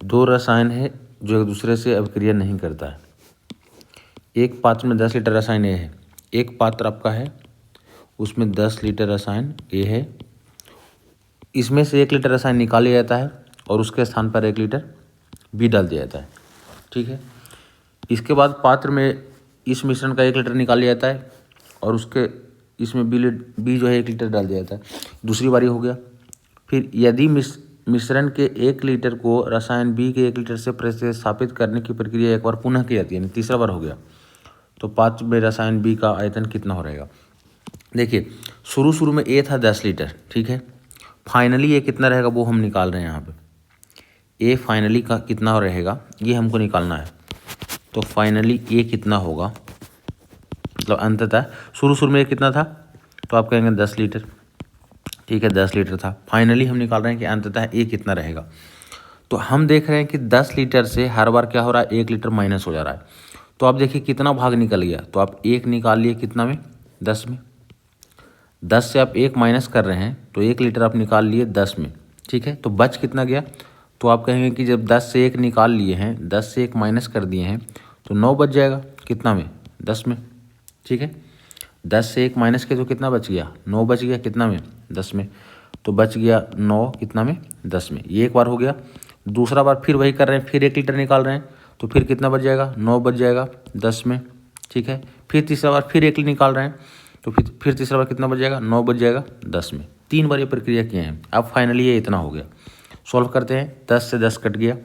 दो रसायन है जो एक दूसरे से अभिक्रिया नहीं करता है। एक पात्र में 10 लीटर रसायन ए है। एक पात्र आपका है, उसमें 10 लीटर रसायन ए है। इसमें से 1 लीटर रसायन निकाल लिया जाता है और उसके स्थान पर 1 लीटर बी डाल दिया जाता है। ठीक है। इसके बाद पात्र में इस मिश्रण का 1 लीटर निकाल लिया जाता है और उसके इसमें बी जो है 1 लीटर डाल दिया जाता है। दूसरी बारी हो गया। फिर यदि मिश्रण के 1 लीटर को रसायन बी के 1 लीटर से प्रतिस्थापित करने की प्रक्रिया एक बार पुनः की जाती है, यानी तीसरा बार हो गया, तो पात्र में रसायन बी का आयतन कितना हो रहेगा। देखिए शुरू में ए था 10 लीटर, ठीक है। फाइनली ये कितना रहेगा वो हम निकाल रहे हैं यहाँ पे। ए फाइनली का कितना रहेगा ये हमको निकालना है। तो फाइनली ए कितना होगा, मतलब अंततः शुरू में ए कितना था, तो आप कहेंगे 10 लीटर, ठीक है 10 लीटर था। फाइनली हम निकाल रहे हैं कि अंततः ए कितना रहेगा। तो हम देख रहे हैं कि 10 लीटर से हर बार क्या हो रहा है, 1 लीटर माइनस हो जा रहा है। तो आप देखिए कितना भाग निकल गया, तो आप 1 निकाल लिए कितना में, 10 में। 10 से आप 1 माइनस कर रहे हैं तो 1 लीटर आप निकाल लिए 10 में, ठीक है। तो बच कितना गया, तो आप कहेंगे कि जब 10 से 1 निकाल लिए हैं, 10 से 1 माइनस कर दिए हैं, तो 9 बच जाएगा कितना में, 10 में, ठीक है। 10 से 1 माइनस के तो कितना बच गया, 9 बच गया कितना में, 10 में। तो बच गया 9 कितना में, 10 में। ये एक बार हो गया। दूसरा बार फिर वही कर रहे हैं, फिर 1 लीटर निकाल रहे हैं, तो फिर कितना बच जाएगा, 9 बच जाएगा 10 में, ठीक है। फिर तीसरा बार फिर 1 निकाल रहे हैं, तो फिर तीसरा बार कितना बच जाएगा, 9 बच जाएगा 10 में। 3 बार ये प्रक्रिया किए हैं। अब फाइनली ये इतना हो गया। सॉल्व करते हैं। 10 से 10 कट गया,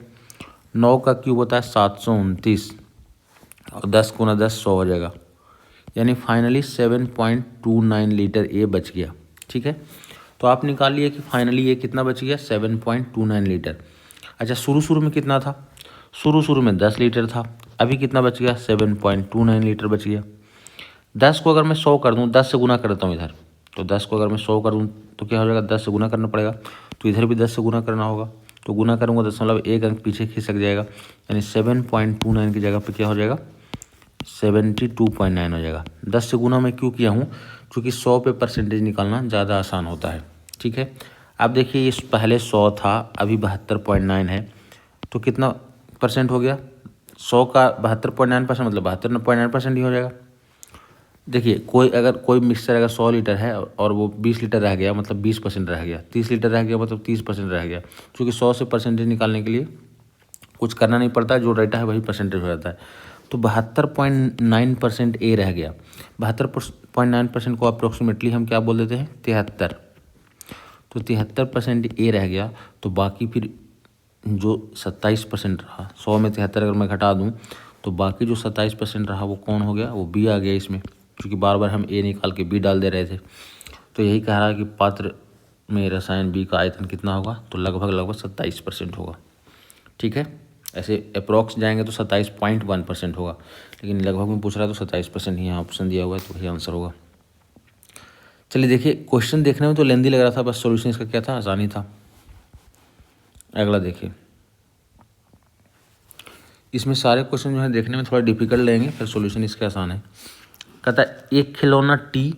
9 का क्यूब होता है 729 और 10 गुना 10 100 हो जाएगा, यानी फाइनली 7.29 लीटर ए बच गया, ठीक है। तो आप निकाल लिए कि फाइनली ये कितना बच गया, 7.29 लीटर। अच्छा शुरू में कितना था, शुरू में 10 लीटर था, अभी कितना बच गया, 7.29 लीटर बच गया। 10 को अगर मैं 100 कर दूँ, 10 से गुना करता हूँ इधर, तो 10 को अगर मैं 100 कर दूँ तो क्या हो जाएगा, 10 से गुना करना पड़ेगा, तो इधर भी 10 से गुना करना होगा। तो गुना करूँगा 1 अंक पीछे खिसक जाएगा, यानी 7.29 की जगह पर क्या हो जाएगा, 72.9 हो जाएगा। 10 से गुना मैं क्यों किया हूँ, क्योंकि 100 पे परसेंटेज निकालना ज़्यादा आसान होता है, ठीक है। अब देखिए इस पहले 100 था, अभी 72.9 है, तो कितना परसेंट हो गया, 100 का 72.9% मतलब 72.9% ही हो जाएगा। देखिए कोई मिक्सचर अगर 100 लीटर है और वो 20 लीटर रह गया, मतलब 20% रह गया, 30 लीटर रह गया मतलब 30% रह गया, क्योंकि 100 से परसेंटेज निकालने के लिए कुछ करना नहीं पड़ता, जो रहता है वही परसेंटेज हो जाता है। तो 72.9% ए रह गया। 72.9% को अप्रोक्सीमेटली हम क्या बोल देते हैं, 73। तो 73% ए रह गया, तो बाकी फिर जो 27% रहा, 100 में 73 अगर मैं घटा दूं तो बाकी जो 27% रहा वो कौन हो गया, वो बी आ गया इसमें, क्योंकि बार बार हम ए निकाल के बी डाल दे रहे थे। तो यही कह रहा है कि पात्र में रसायन बी का आयतन कितना होगा, तो लगभग 27% होगा, ठीक है। ऐसे अप्रॉक्स जाएंगे तो 27.1% होगा, लेकिन लगभग में पूछ रहा है तो 27% ही यहाँ ऑप्शन दिया हुआ है, तो वही आंसर होगा। चलिए देखिए क्वेश्चन देखने में तो लेंदी लग रहा था, बस सॉल्यूशन इसका क्या था, आसानी था। अगला देखिए, इसमें सारे क्वेश्चन जो है देखने में थोड़ा डिफिकल्ट लगेंगे, फिर सॉल्यूशन इसका आसान है। कहता है एक खिलौना टी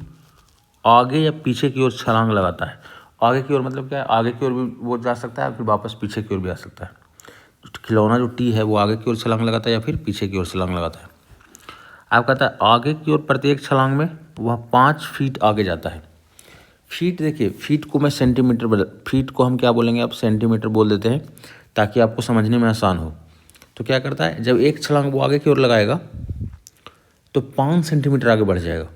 आगे या पीछे की ओर छलांग लगाता है। आगे की ओर मतलब क्या है, आगे की ओर भी वो जा सकता है, फिर वापस पीछे की ओर भी आ सकता है। खिलौना जो टी है वो आगे की ओर छलांग लगाता है या फिर पीछे की ओर छलांग लगाता है। आप कहता है आगे की ओर प्रत्येक छलांग में वह 5 फीट आगे जाता है। फीट देखिए, फीट को मैं सेंटीमीटर फीट को हम क्या बोलेंगे, आप सेंटीमीटर बोल देते हैं ताकि आपको समझने में आसान हो। तो क्या करता है, जब एक छलांग वो आगे की ओर लगाएगा तो 5 सेंटीमीटर आगे बढ़ जाएगा।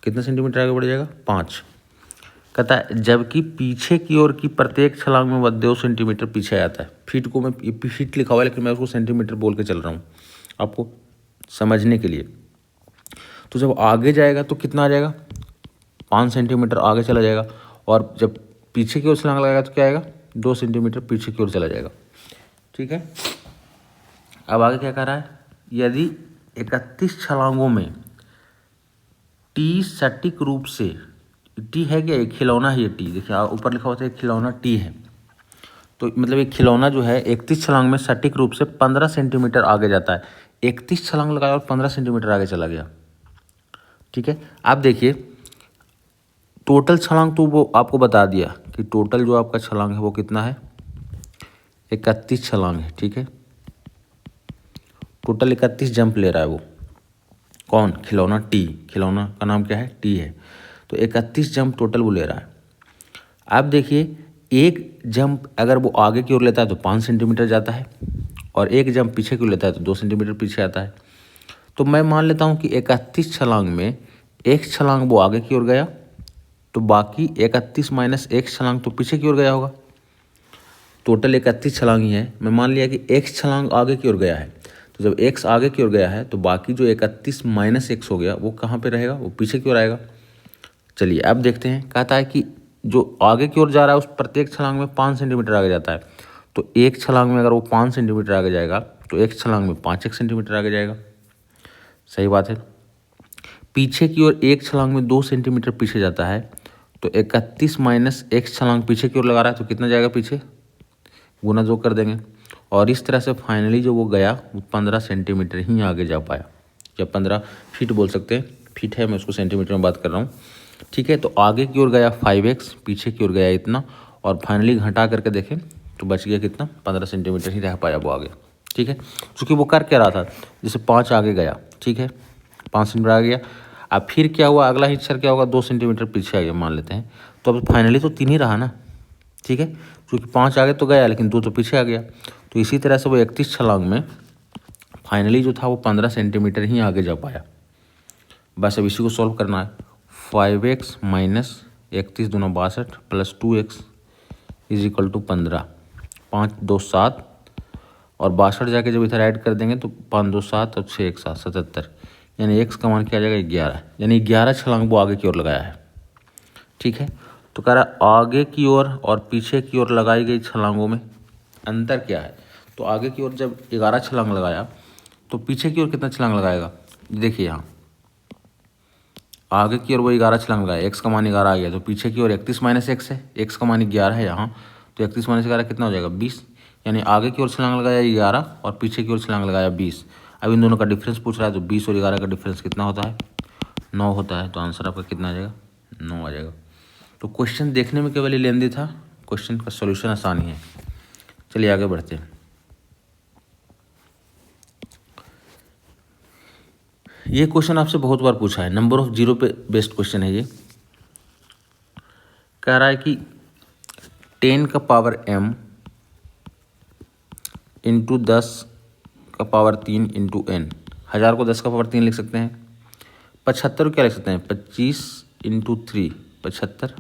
कितना सेंटीमीटर आगे बढ़ जाएगा, 5। कहता है जबकि पीछे की ओर की प्रत्येक छलांग में वह 2 सेंटीमीटर पीछे आता है। फीट को मैं फीट लिखा हुआ है लेकिन मैं उसको सेंटीमीटर बोल के चल रहा हूँ आपको समझने के लिए। तो जब आगे जाएगा तो कितना आ जाएगा, 5 सेंटीमीटर आगे चला जाएगा, और जब पीछे की ओर छलांग लगाएगा तो क्या आएगा, 2 सेंटीमीटर पीछे की ओर चला जाएगा, ठीक है। अब आगे क्या कह रहा है, यदि 31 छलांगों में टी सटीक रूप से, टी है क्या, एक खिलौना है ये टी, देखिए ऊपर लिखा होता है खिलौना टी है, तो मतलब एक खिलौना जो है 31 छलांग में सटीक रूप से 15 सेंटीमीटर आगे जाता है। 31 छलांग लगाया और 15 सेंटीमीटर आगे चला गया, ठीक है। आप देखिए टोटल छलांग तो वो आपको बता दिया कि टोटल जो आपका छलांग है वो कितना है, 31 छलांग है, ठीक है। टोटल 31 जंप ले रहा है वो। कौन? खिलौना टी। खिलौना का नाम क्या है? टी है। तो 31 जंप टोटल वो ले रहा है। अब देखिए, एक जंप अगर वो आगे की ओर लेता है तो 5 सेंटीमीटर जाता है, और एक जंप पीछे की ओर लेता है तो 2 सेंटीमीटर पीछे आता है। तो मैं मान लेता हूँ कि 31 छलांग में एक छलांग वो आगे की ओर गया, तो बाकी 31 माइनस एक छलांग तो पीछे की ओर गया होगा। टोटल 31 छलांग ही है। मैं मान लिया कि एक छलांग आगे की ओर गया है, तो जब x आगे की ओर गया है तो बाकी जो 31 माइनस एक्स हो गया वो कहाँ पे रहेगा? वो पीछे की ओर आएगा। चलिए अब देखते हैं। कहता है कि जो आगे की ओर जा रहा है उस प्रत्येक छलांग में 5 सेंटीमीटर आगे जाता है। तो एक छलांग में अगर वो 5 सेंटीमीटर आगे जाएगा तो एक छलांग में 5 सेंटीमीटर आगे जाएगा। सही बात है। पीछे की ओर एक छलांग में 2 सेंटीमीटर पीछे जाता है, तो 31 माइनस एक छलांग पीछे की ओर लगा रहा है तो कितना जाएगा पीछे? गुना 2 कर देंगे। और इस तरह से फाइनली जो वो गया वो 15 सेंटीमीटर ही आगे जा पाया, या 15 फीट बोल सकते हैं। फीट है, मैं उसको सेंटीमीटर में बात कर रहा हूँ, ठीक है। तो आगे की ओर गया 5x, पीछे की ओर गया इतना, और फाइनली घटा करके देखें तो बच गया कितना? 15 सेंटीमीटर ही रह पाया वो आगे, ठीक है। क्योंकि वो कर क्या रहा था? जैसे 5 आगे गया, ठीक है, 5 सेंटीमीटर आ गया। अब फिर क्या हुआ? अगला हिस्सा क्या होगा? 2 सेंटीमीटर पीछे आ गया मान लेते हैं। तो अब फाइनली तो 3 ही रहा ना, ठीक है, क्योंकि 5 आगे तो गया लेकिन 2 तो पीछे आ गया। तो इसी तरह से वो 31 छलांग में फाइनली जो था वो 15 सेंटीमीटर ही आगे जा पाया। बस अब इसी को सॉल्व करना है। 5x माइनस 31 दूना 62 plus 2x is equal to 15। 5 2 7 और 62 जाके जब इधर ऐड कर देंगे तो 5 2 7 और 6 1 7 77, यानी x का मान क्या आ जाएगा? 11। यानी 11 छलांग वो आगे की ओर लगाया है, ठीक है। तो कह रहा आगे की ओर और पीछे की ओर लगाई गई छलांगों में अंतर क्या है? तो आगे की ओर जब 11 छलांग लगाया तो पीछे की ओर कितना छलांग लगाएगा? देखिए यहाँ आगे की ओर वो 11 छलांग लगाया, x का मान 11 आ गया, तो पीछे की ओर 31 माइनस एक्स है, x का मान 11 है यहाँ, तो 31 माइनस 11 कितना हो जाएगा? 20। यानी आगे की ओर छलांग लगाया 11 और पीछे की ओर छलांग लगाया 20। अब इन दोनों का डिफरेंस पूछ रहा है, तो 20 और 11 का डिफरेंस कितना होता है? 9 होता है। तो आंसर आपका कितना आ जाएगा? 9 आ जाएगा। तो क्वेश्चन देखने में केवल लेंदी था, क्वेश्चन का सॉल्यूशन आसान ही है। चलिए आगे बढ़ते हैं। ये क्वेश्चन आपसे बहुत बार पूछा है, नंबर ऑफ जीरो पे बेस्ड क्वेश्चन है ये। कह रहा है कि 10 का पावर m इंटू 10 का पावर 3 इंटू n। 1000 को 10 का पावर 3 लिख सकते हैं। 75 को क्या लिख सकते हैं? 25 इंटू 3 75,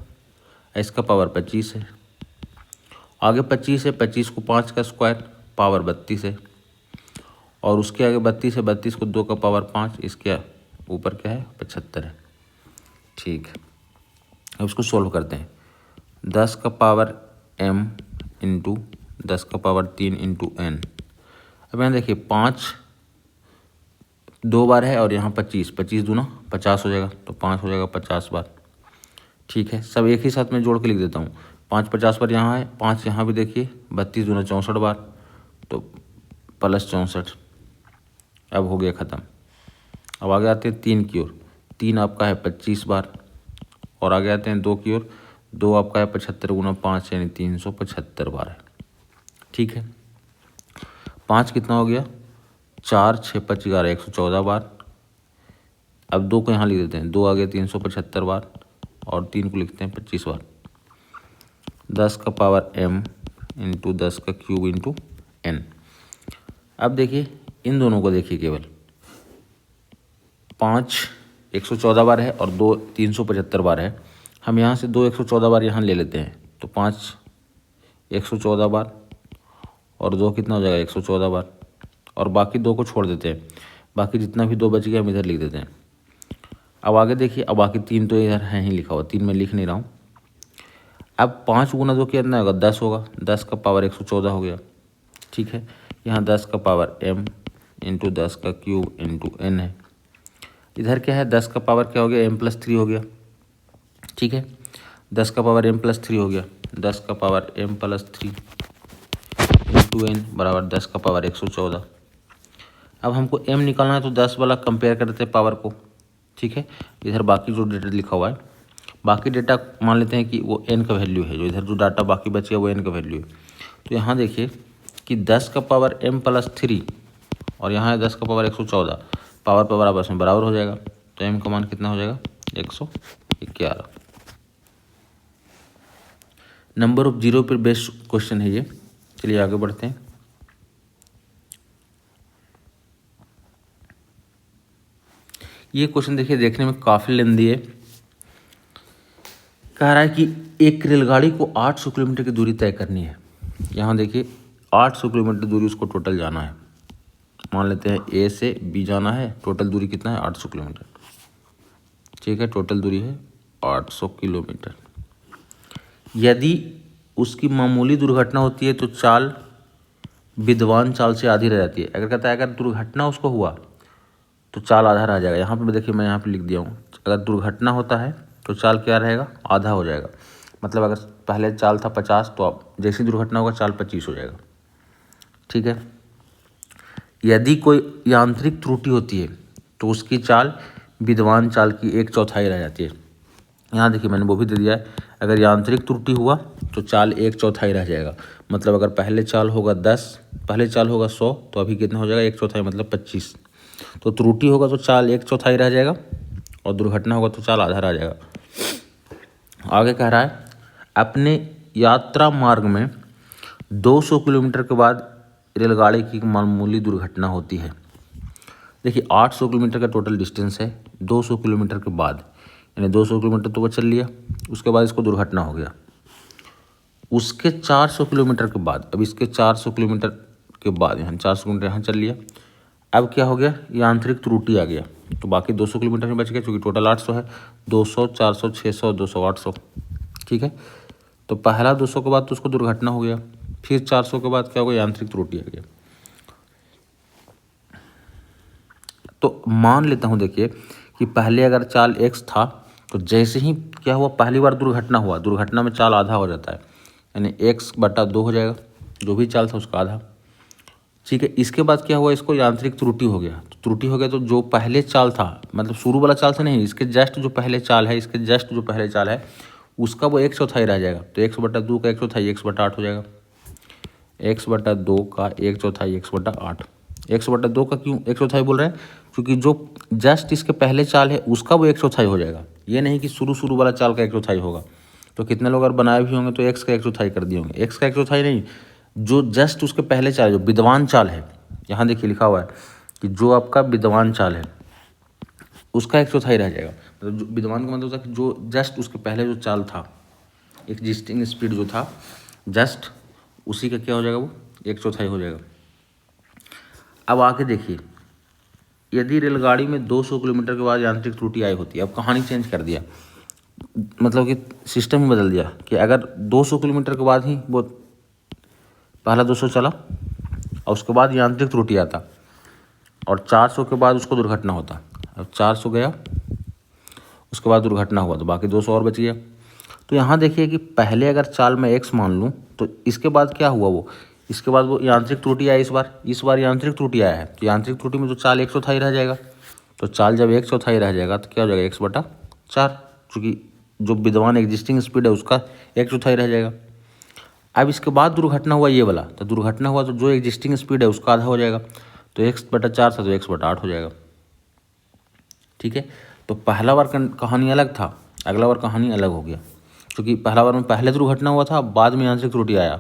इसका पावर 25 है। आगे 25 है, 25 को 5 का स्क्वायर पावर 32 है, और उसके आगे 32 है, 32 को 2 का पावर 5, इसके ऊपर क्या है? 75 है, ठीक है। अब उसको सोल्व करते हैं। 10 का पावर m इंटू 10 का पावर 3 इंटू n। अब यहाँ देखिए 5 2 बार है और यहाँ 25, 25 दूना 50 हो जाएगा, तो 5 हो जाएगा 50 बार, ठीक है। सब एक ही साथ में जोड़ के लिख देता हूँ। 5 50 बार यहाँ है, 5 यहाँ भी देखिए, 32 दूना 64 बार, तो प्लस 64। अब हो गया ख़त्म। अब आगे आते हैं 3 की ओर। 3 आपका है 25 बार, और आगे आते हैं 2 की ओर। 2 आपका है 75 गुना 5 यानी 375 बार है, ठीक है। 5 कितना हो गया? 4 6 5 11 114 बार। अब 2 को यहाँ लिख देते हैं, 2 आ गया 375 बार, और 3 को लिखते हैं 25 बार। 10 का पावर m इंटू 10 का क्यूब इंटू n। अब देखिए इन दोनों को देखिए, केवल 5 114 बार है और 2 375 बार है। हम यहाँ से 2 114 बार यहाँ ले लेते हैं, तो 5 114 बार और 2 कितना हो जाएगा? 114 बार, और बाकी 2 को छोड़ देते हैं। बाकी जितना भी 2 बच गया हम इधर लिख देते हैं। अब आगे देखिए, अब बाकी 3 तो इधर है ही लिखा हुआ, 3 मैं लिख नहीं रहा हूँ। अब 5 गुना 2 कितना होगा? 10 होगा। 10 का पावर 114 हो गया, ठीक है। यहाँ 10 का पावर m इंटू 10 का क्यूब इंटू n है। इधर क्या है? 10 का पावर क्या हो गया? m प्लस 3 हो गया, ठीक है। 10 का पावर m प्लस 3 हो गया। 10 का power m plus 3 into n बराबर 10 का पावर 114। अब हमको m निकालना है, तो 10 वाला कंपेयर करते हैं पावर को, ठीक है। इधर बाकी जो डेटा लिखा हुआ है, बाकी डेटा मान लेते हैं कि वो n का वैल्यू है। जो इधर जो डाटा बाकी बच गया वो n का वैल्यू है। तो यहाँ देखिए कि 10 का पावर m+3 और यहाँ है 10 का पावर 114, पावर पर बराबर में बराबर हो जाएगा। तो m का मान कितना हो जाएगा 111। नंबर ऑफ जीरो पर बेस्ड क्वेश्चन है ये। चलिए आगे बढ़ते हैं। ये क्वेश्चन देखिए देखने में काफ़ी लेंदी है। कह रहा है कि एक रेलगाड़ी को 800 किलोमीटर की दूरी तय करनी है। यहाँ देखिए 800 किलोमीटर दूरी उसको टोटल जाना है। मान लेते हैं ए से बी जाना है, टोटल दूरी कितना है 800 किलोमीटर। ठीक है, टोटल दूरी है 800 किलोमीटर। यदि उसकी मामूली दुर्घटना होती है तो चाल विद्वान चाल से आधी रह जाती है। अगर कहता है अगर दुर्घटना उसको हुआ तो चाल आधा रह जाएगा। यहाँ पे देखिए मैं यहाँ पे लिख दिया हूँ, अगर दुर्घटना होता है तो चाल क्या रहेगा आधा हो जाएगा। मतलब अगर पहले चाल था 50 तो अब जैसी दुर्घटना होगा चाल 25 हो जाएगा। ठीक है। यदि कोई यांत्रिक त्रुटि होती है तो उसकी चाल विद्वान चाल की 1/4 रह जाती है। यहाँ देखिए मैंने वो भी दे दिया है, अगर यांत्रिक त्रुटि हुआ तो चाल 1/4 रह जाएगा। मतलब अगर पहले चाल होगा 10, पहले चाल होगा 100 तो अभी कितना हो जाएगा 1/4 मतलब 25। तो त्रुटि होगा तो चाल 1/4 रह जाएगा और दुर्घटना होगा तो चाल आधा रह जाएगा। आगे कह रहा है अपने यात्रा मार्ग में 200 किलोमीटर के बाद रेलगाड़ी की मामूली दुर्घटना होती है। देखिए 800 किलोमीटर का टोटल डिस्टेंस है, 200 किलोमीटर के बाद यानी 200 किलोमीटर तो वो चल लिया, उसके बाद इसको दुर्घटना हो गया। उसके 400 किलोमीटर के बाद, अब इसके 400 किलोमीटर के बाद यहाँ 400 किलोमीटर यहाँ चल लिया, अब क्या हो गया यांत्रिक त्रुटि आ गया तो बाकी 200 किलोमीटर में बच गया, क्योंकि टोटल 800 है। 200, 400, 600, 200, 800। ठीक है। तो पहला 200 के बाद तो उसको दुर्घटना हो गया, फिर 400 के बाद क्या हो गया यांत्रिक त्रुटि आ गया। तो मान लेता हूँ देखिए कि पहले अगर चाल x था तो जैसे ही क्या हुआ पहली बार दुर्घटना हुआ, दुर्घटना में चाल आधा हो जाता है यानी x/2 हो जाएगा, जो भी चाल था उसका आधा। ठीक है। इसके बाद क्या हुआ इसको यांत्रिक त्रुटि हो गया। तो त्रुटि हो गया तो जो पहले चाल था मतलब शुरू वाला चाल से नहीं, इसके जस्ट जो पहले चाल है, इसके जस्ट जो पहले चाल है उसका वो 1/4 रह जाएगा। तो 1/2 का 1/4 1/8 हो जाएगा। 1/2 का 1/4 1/8। 1/2 का क्यों 1/4 बोल रहे हैं, क्योंकि जो जस्ट इसके पहले चाल है उसका वो 1/4 हो जाएगा। ये नहीं कि शुरू वाला चाल का 1/4 होगा। तो कितने लोग अगर बनाए भी होंगे तो x का 1/4 कर दिए होंगे। x का 1/4 नहीं, जो जस्ट उसके पहले चाल जो विद्वान चाल है, यहाँ देखिए लिखा हुआ है कि जो आपका विद्वान चाल है उसका 1/4 रह जाएगा। मतलब जो विद्वान का मतलब होता है कि जो जस्ट उसके पहले जो चाल था, एग्जिस्टिंग स्पीड जो था जस्ट उसी का क्या हो जाएगा वो 1/4 हो जाएगा। अब आके देखिए यदि रेलगाड़ी में 200 किलोमीटर के बाद यांत्रिक त्रुटि आई होती है, अब कहानी चेंज कर दिया, मतलब कि सिस्टम ही बदल दिया कि अगर 200 किलोमीटर के बाद ही वो पहला 200 चला और उसके बाद यांत्रिक त्रुटि आता और 400 के बाद उसको दुर्घटना होता। अब 400 गया उसके बाद दुर्घटना हुआ तो बाकी 200 और बच गया। तो यहाँ देखिए कि पहले अगर चाल में x मान लूँ तो इसके बाद क्या हुआ वो, इसके बाद वो यांत्रिक त्रुटि आई। इस बार यांत्रिक त्रुटि आया है तो यांत्रिक त्रुटि में तो चाल 1/4 रह जाएगा। तो चाल जब 1/4 रह जाएगा तो क्या हो जाएगा 1/4, क्योंकि जो विद्वान एग्जिस्टिंग स्पीड है उसका 1/4 रह जाएगा। अब इसके बाद दुर्घटना हुआ ये वाला, तो दुर्घटना हुआ तो जो एग्जिस्टिंग स्पीड है उसका आधा हो जाएगा। तो 1/4 था तो 1/8 हो जाएगा। ठीक है। तो पहला बार कहानी अलग था, अगला बार कहानी अलग हो गया, क्योंकि पहला बार में पहले दुर्घटना हुआ था बाद में यांत्रिक त्रुटि आया,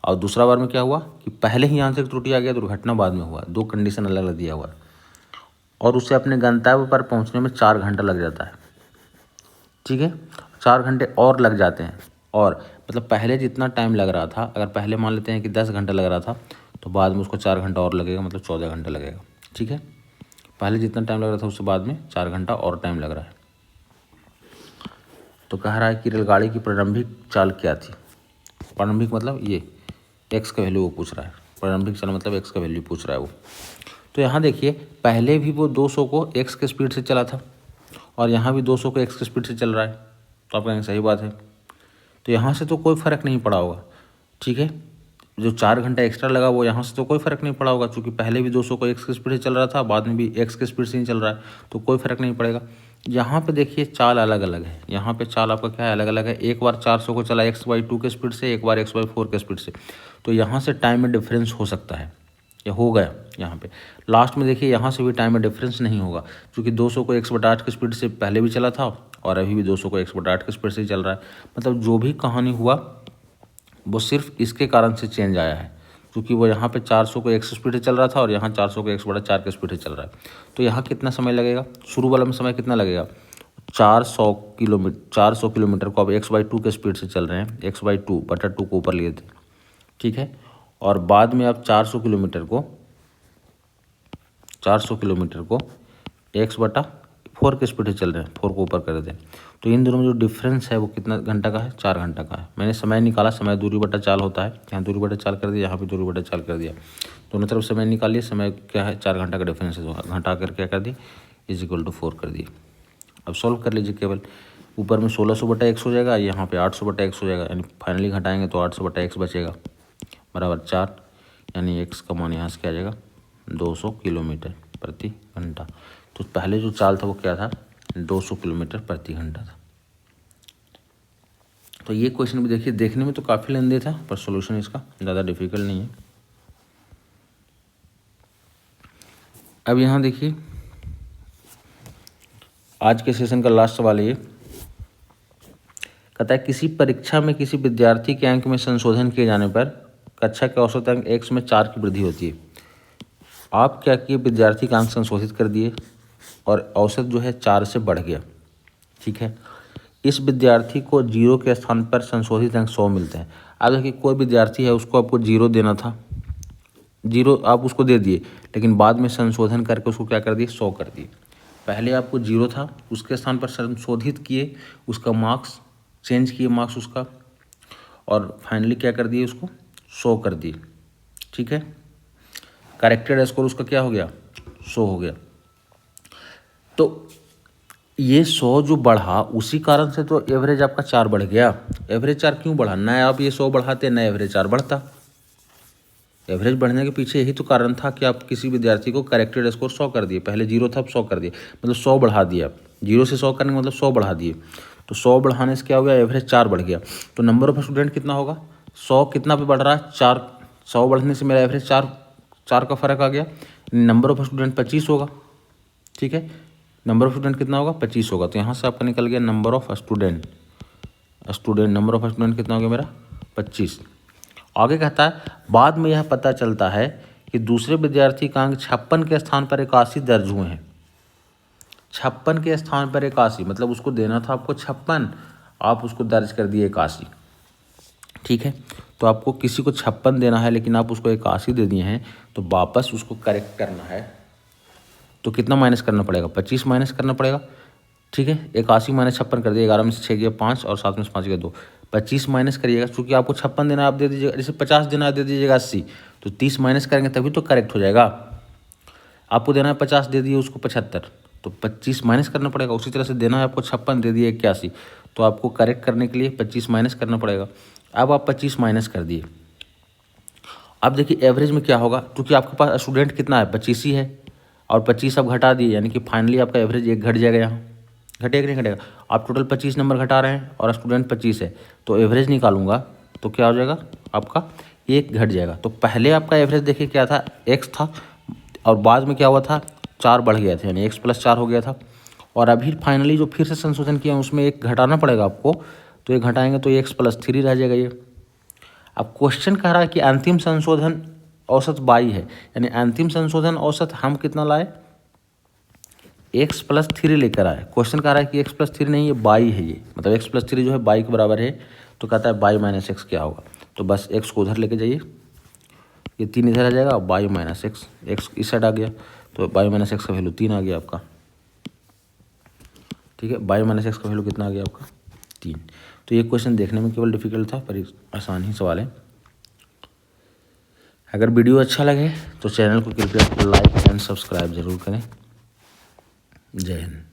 और दूसरा बार में क्या हुआ कि पहले ही यांत्रिक त्रुटि आ गया दुर्घटना बाद में हुआ। दो कंडीशन अलग अलग दिया हुआ है और उसे अपने गंतव्य पर पहुंचने में 4 घंटा लग जाता है। ठीक है। 4 घंटे और लग जाते हैं, और मतलब पहले जितना टाइम लग रहा था, अगर पहले मान लेते हैं कि 10 घंटा लग रहा था तो बाद में उसको 4 घंटा और लगेगा, मतलब 14 घंटा लगेगा। ठीक है। पहले जितना टाइम लग रहा था उससे बाद में 4 घंटा और टाइम लग रहा है। तो कह रहा है कि रेलगाड़ी की प्रारंभिक चाल क्या थी। प्रारंभिक मतलब ये x का वैल्यू वो पूछ रहा है, प्रारंभिक चाल मतलब x का वैल्यू पूछ रहा है वो। तो यहाँ देखिए पहले भी वो 200 को x के स्पीड से चला था और यहाँ भी 200 को x के स्पीड से चल रहा है, तो आप कहेंगे सही बात है। तो यहाँ से तो कोई फ़र्क नहीं पड़ा होगा। ठीक है। जो 4 घंटा एक्स्ट्रा लगा वो यहाँ से तो कोई फ़र्क नहीं पड़ा होगा, क्योंकि पहले भी 200 को x के स्पीड से चल रहा था बाद में भी x के स्पीड से ही चल रहा है, तो कोई फ़र्क नहीं पड़ेगा। यहाँ पे देखिए चाल अलग अलग है, यहाँ पे चाल आपका क्या है, अलग अलग है। एक बार 400 को चला x/2 के स्पीड से, एक बार x/4 के स्पीड से, तो यहाँ से टाइम में डिफरेंस हो सकता है या हो गया यहाँ पे। लास्ट में देखिए यहाँ से भी टाइम में डिफरेंस नहीं होगा, क्योंकि 200 को 1/8 की स्पीड से पहले भी चला था और अभी भी 200 को 1/8 की स्पीड से ही चल रहा है। मतलब जो भी कहानी हुआ वो सिर्फ इसके कारण से चेंज आया है, क्योंकि वो यहाँ पे 400 को 1 स्पीड से चल रहा था और यहाँ 400 को 1/4 की स्पीड से चल रहा है। तो यहाँ कितना समय लगेगा, शुरू वाला में समय कितना लगेगा, 400 किलोमीटर को अब x/2 के स्पीड से चल रहे हैं, x/2 को ऊपर लिए थे, ठीक है। और बाद में आप 400 किलोमीटर को x/4 के स्पीड से चल रहे हैं, 4 को ऊपर कर दें। तो इन दोनों में जो डिफरेंस है वो कितना घंटा का है, 4 घंटा का है। मैंने समय निकाला, समय दूरी बटा चाल होता है, यहाँ दूरी बटा चाल कर दिया, यहाँ पे दूरी बटा चाल कर दिया, दोनों तरफ समय निकालिए, समय क्या है 4 घंटा का डिफरेंस है, घंटा कर क्या कर दिए = 4 कर दिए। अब सॉल्व कर लीजिए, केवल ऊपर में 1600/x हो जाएगा, यहाँ पे 800/x हो जाएगा, यानी फाइनली घटाएंगे तो 800/x बचेगा बराबर 4, यानी x का मान यहाँ से क्या आ जाएगा 200 किलोमीटर प्रति घंटा। तो पहले जो चाल था वो क्या था, 200 किलोमीटर प्रति घंटा था। तो ये क्वेश्चन भी देखिए, देखने में तो काफ़ी लेंदी था पर सॉल्यूशन इसका ज़्यादा डिफिकल्ट नहीं है। अब यहाँ देखिए आज के सेशन का लास्ट सवाल ये कहता है, किसी परीक्षा में किसी विद्यार्थी के अंक में संशोधन किए जाने पर कक्षा के औसत अंक x में 4 की वृद्धि होती है। आप क्या किए, विद्यार्थी का अंक संशोधित कर दिए और औसत जो है 4 से बढ़ गया, ठीक है। इस विद्यार्थी को 0 के स्थान पर संशोधित अंक 100 मिलते हैं। अब देखिए कोई विद्यार्थी है, उसको आपको 0 देना था, 0 आप उसको दे दिए, लेकिन बाद में संशोधन करके उसको क्या कर दिए 100 कर दिए। पहले आपको 0 था, उसके स्थान पर संशोधित किए, उसका मार्क्स चेंज किए, मार्क्स उसका, और फाइनली क्या कर दिए उसको 100 कर दिए, ठीक है। करेक्टेड स्कोर उसका क्या हो गया 100 हो गया। तो ये 100 जो बढ़ा उसी कारण से तो एवरेज आपका 4 बढ़ गया। एवरेज 4 क्यों बढ़ा, न आप ये 100 बढ़ाते न एवरेज 4 बढ़ता। एवरेज बढ़ने के पीछे यही तो कारण था कि आप किसी विद्यार्थी को करेक्टेड स्कोर 100 कर दिए, पहले 0 था अब 100 कर दिए, मतलब 100 बढ़ा दिया। 0 से 100 करने का मतलब 100 बढ़ा दिए, तो 100 बढ़ाने से क्या हो गया, एवरेज 4 बढ़ गया। तो नंबर ऑफ स्टूडेंट कितना होगा, 100 कितना पे बढ़ रहा है 4, 100 बढ़ने से मेरा एवरेज 4 का फर्क आ गया। नंबर ऑफ स्टूडेंट 25 होगा, ठीक है। नंबर ऑफ स्टूडेंट कितना होगा 25 होगा, तो यहाँ से आपका निकल गया number of student number of student कितना हो गया मेरा 25। आगे कहता है, बाद में यह पता चलता है कि दूसरे विद्यार्थी का अंक 56 के स्थान पर 81 दर्ज हुए हैं। 56 के स्थान पर 81, मतलब उसको देना था आपको 56, आप उसको दर्ज कर दिए 81, ठीक है। तो आपको किसी को 56 देना है लेकिन आप उसको 81 दे दिए हैं, तो वापस उसको करेक्ट करना है तो कितना माइनस करना पड़ेगा, 25 माइनस करना पड़ेगा, ठीक है। 81 माइनस 56 कर दिए, 11 में से 6 गया 5 और 7 में से 5 गया 2, 25 माइनस करिएगा, क्योंकि आपको 56 देना आप दे दीजिएगा, जैसे 50 देना दे दीजिएगा 80, तो 30 माइनस करेंगे तभी तो करेक्ट हो जाएगा। आपको देना है 50 दे दिए उसको 75, तो 25 माइनस करना पड़ेगा। उसी तरह से देना है आपको 56 दे दिए 81, तो आपको करेक्ट करने के लिए 25 माइनस करना पड़ेगा। अब आप 25 माइनस कर दिए। अब देखिए एवरेज में क्या होगा, क्योंकि आपके पास स्टूडेंट कितना है 25 ही है, और 25 अब घटा दिए, यानी कि फाइनली आपका एवरेज 1 घट जाएगा। यहाँ घटेगा नहीं घटेगा, आप टोटल 25 नंबर घटा रहे हैं और स्टूडेंट 25 है, तो एवरेज निकालूंगा तो क्या हो जाएगा आपका 1 घट जाएगा। तो पहले आपका एवरेज देखिए क्या था x था, और बाद में क्या हुआ था 4 बढ़ गया था, यानी x + 4 हो गया था। और अभी फाइनली जो फिर से संशोधन किया उसमें 1 घटाना पड़ेगा आपको, तो 1 घटाएंगे तो x + 3 रह जाएगा ये। अब क्वेश्चन कह रहा है कि अंतिम संशोधन औसत 22 है, यानी अंतिम संशोधन औसत हम कितना लाए x + 3 लेकर आए। क्वेश्चन कह रहा है कि x + 3 नहीं, ये 22 है, ये मतलब x + 3 जो है 22 के बराबर है। तो कहता है 22 - x क्या होगा, तो बस x को उधर लेके जाइए, ये 3 इधर आ जाएगा, 22 - x इस साइड आ गया, तो 22 - x का वैल्यू 3 आ गया आपका, ठीक है। 22 - x का वैल्यू कितना आ गया आपका 3। तो ये क्वेश्चन देखने में केवल डिफिकल्ट था पर आसान ही सवाल है। अगर वीडियो अच्छा लगे तो चैनल को कृपया लाइक एंड सब्सक्राइब जरूर करें। जय हिंद।